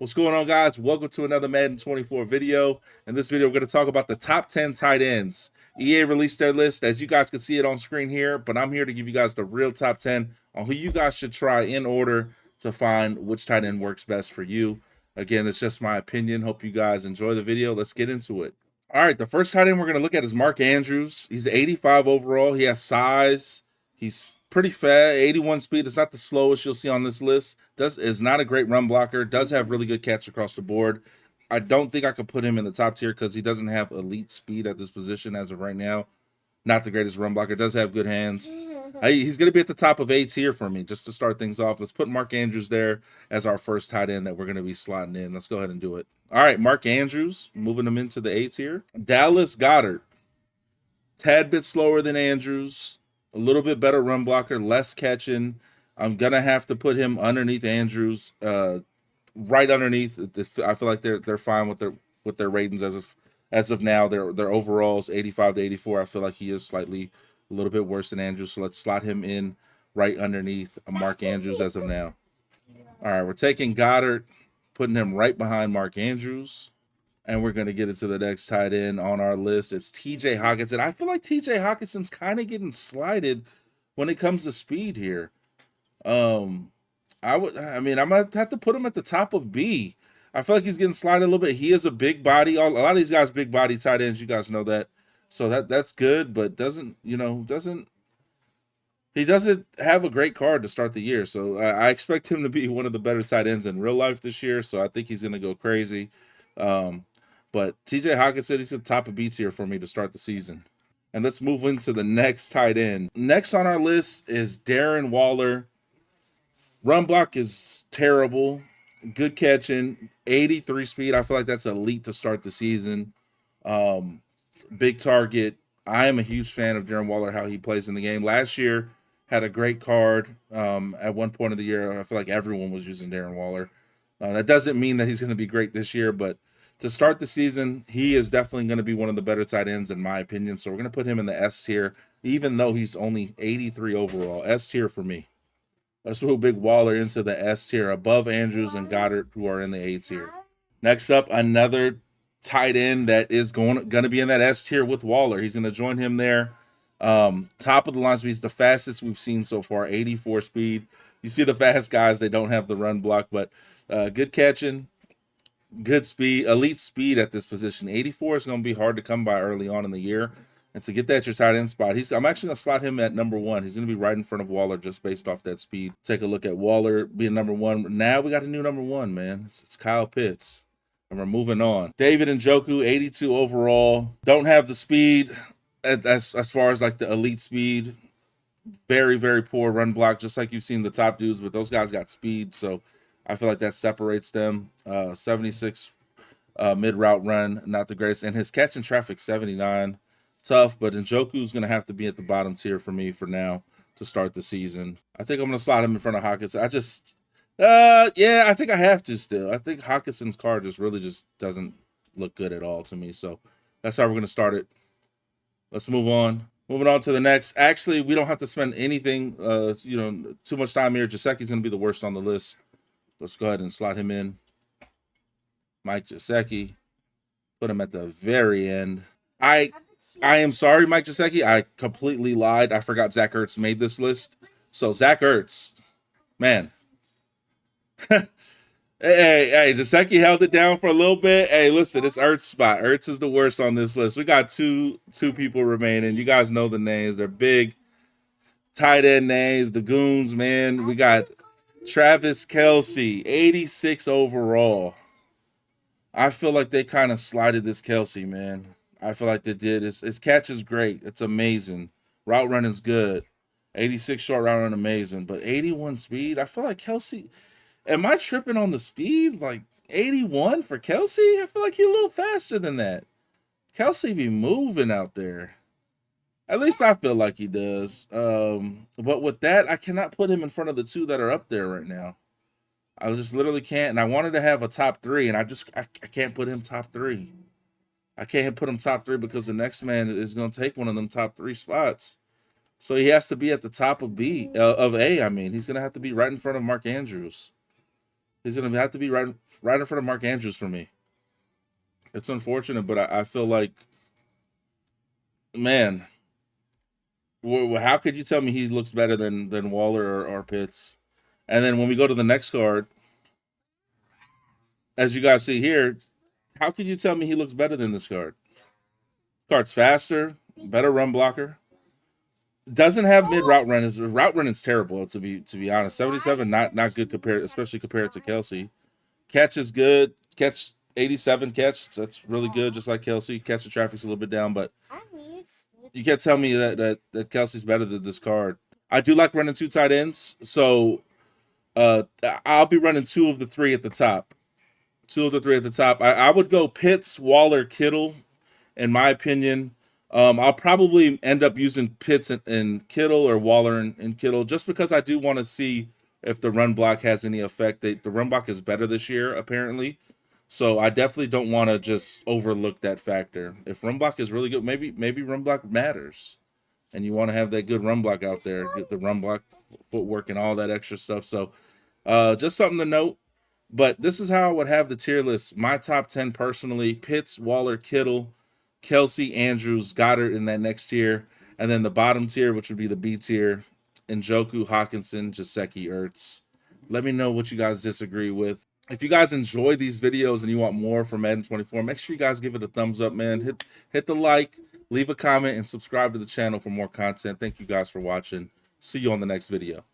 What's going on, guys? Welcome to another Madden 24 video. In this video, we're going to talk about the top 10 tight ends. EA released their list, as you guys can see it on screen here, but I'm here to give you guys the real top 10 on who you guys should try in order to find which tight end works best for you. Again, it's just my opinion. Hope you guys enjoy the video. Let's get into it. All right, the first tight end we're going to look at is Mark Andrews. He's 85 overall. He has size. He's pretty fast, 81 speed. It's not the slowest you'll see on this list. Is not a great run blocker. Does have really good catch across the board. I don't think I could put him in the top tier because he doesn't have elite speed at this position as of right now. Not the greatest run blocker. Does have good hands. He's going to be at the top of A tier for me just to start things off. Let's put Mark Andrews there as our first tight end that we're going to be slotting in. Let's go ahead and do it. All right, Mark Andrews, moving him into the A tier. Dallas Goedert, tad bit slower than Andrews. A little bit better run blocker, less catching. I'm gonna have to put him underneath Andrews, right underneath. I feel like they're fine with their ratings as of now. Their overalls 85 to 84. I feel like he is slightly a little bit worse than Andrews. So let's slot him in right underneath Mark Andrews as of now. All right, we're taking Goddard, putting him right behind Mark Andrews. And we're going to get into the next tight end on our list. It's TJ Hockenson. I feel like TJ Hockenson's kind of getting slighted when it comes to speed here. I'm gonna have to put him at the top of B. I feel like he's getting slighted a little bit. He is a big body. A lot of these guys big body tight ends, you guys know that. So that's good, but he doesn't have a great card to start the year. So I expect him to be one of the better tight ends in real life this year. So I think he's going to go crazy. But TJ Hockenson, he's at the top of B tier for me to start the season. And let's move into the next tight end. Next on our list is Darren Waller. Run block is terrible. Good catching. 83 speed. I feel like that's elite to start the season. Big target. I am a huge fan of Darren Waller, how he plays in the game. Last year, had a great card. At one point of the year, I feel like everyone was using Darren Waller. That doesn't mean that he's going to be great this year, but to start the season, he is definitely going to be one of the better tight ends in my opinion. So we're going to put him in the S tier, even though he's only 83 overall. S tier for me. Let's move Big Waller into the S tier, above Andrews and Goddard, who are in the A tier. Next up, another tight end that is going to be in that S tier with Waller. He's going to join him there. Top of the line speed. He's the fastest we've seen so far, 84 speed. You see the fast guys, they don't have the run block, but good catching. Good speed, elite speed at this position. 84 is going to be hard to come by early on in the year. And to get that at your tight end spot, I'm actually going to slot him at number 1. He's going to be right in front of Waller just based off that speed. Take a look at Waller being number 1. Now we got a new number 1, man. It's Kyle Pitts. And we're moving on. David Njoku, 82 overall. Don't have the speed as far as like the elite speed. Very, very poor run block, just like you've seen the top dudes, but those guys got speed. So I feel like that separates them. 76 mid route run, not the greatest. And his catch in traffic, 79. Tough, but Njoku's going to have to be at the bottom tier for me for now to start the season. I think I'm going to slot him in front of Hockenson. I think I have to still. I think Hockenson's card just doesn't look good at all to me. So that's how we're going to start it. Let's move on. Moving on to the next. Actually, we don't have to spend anything, too much time here. Gesicki's going to be the worst on the list. Let's go ahead and slot him in. Mike Gesicki. Put him at the very end. I am sorry, Mike Gesicki. I completely lied. I forgot Zach Ertz made this list. So Zach Ertz, man. Hey, Gesicki held it down for a little bit. Hey, listen, it's Ertz spot. Ertz is the worst on this list. We got two people remaining. You guys know the names. They're big tight end names. The Goons, man. We got Travis Kelce, 86 overall. I feel like they kind of slided this Kelce, man. I feel like they did. His catch is great. It's amazing. Route running's good. 86 short route run, amazing. But 81 speed, I feel like Kelce. Am I tripping on the speed? Like 81 for Kelce? I feel like he's a little faster than that. Kelce be moving out there. At least I feel like he does. But with that, I cannot put him in front of the two that are up there right now. I just literally can't. And I wanted to have a top 3, and I can't put him top 3. I can't put him top 3 because the next man is going to take one of them top 3 spots. So he has to be at the top of A. I mean, he's going to have to be right in front of Mark Andrews. He's gonna have to be right in front of Mark Andrews for me. It's unfortunate, but I feel like, man, how could you tell me he looks better than Waller or Pitts? And then when we go to the next card, as you guys see here, how can you tell me he looks better than this card? Card's faster, better run blocker. Doesn't have mid route run. His route run is terrible, to be honest. 77, not good compared, especially compared to Kelsey. Catch is good. Catch 87 catch. That's really good, just like Kelsey. Catch the traffic's a little bit down, but you can't tell me that Kelsey's better than this card. I do like running two tight ends, so I'll be running two of the three at the top. Two of the three at the top. I would go Pitts, Waller, Kittle, in my opinion. I'll probably end up using Pitts and Kittle, or Waller and Kittle, just because I do want to see if the run block has any effect. The run block is better this year, apparently. So I definitely don't want to just overlook that factor. If run block is really good, maybe run block matters, and you want to have that good run block out there, get the run block footwork and all that extra stuff. So just something to note. But this is how I would have the tier list. My top 10 personally: Pitts, Waller, Kittle, Kelsey, Andrews, Goddard in that next tier. And then the bottom tier, which would be the B tier: Njoku, Hawkinson, Gesicki, Ertz. Let me know what you guys disagree with. If you guys enjoy these videos and you want more from Madden 24, make sure you guys give it a thumbs up, man. Hit the like, leave a comment, and subscribe to the channel for more content. Thank you guys for watching. See you on the next video.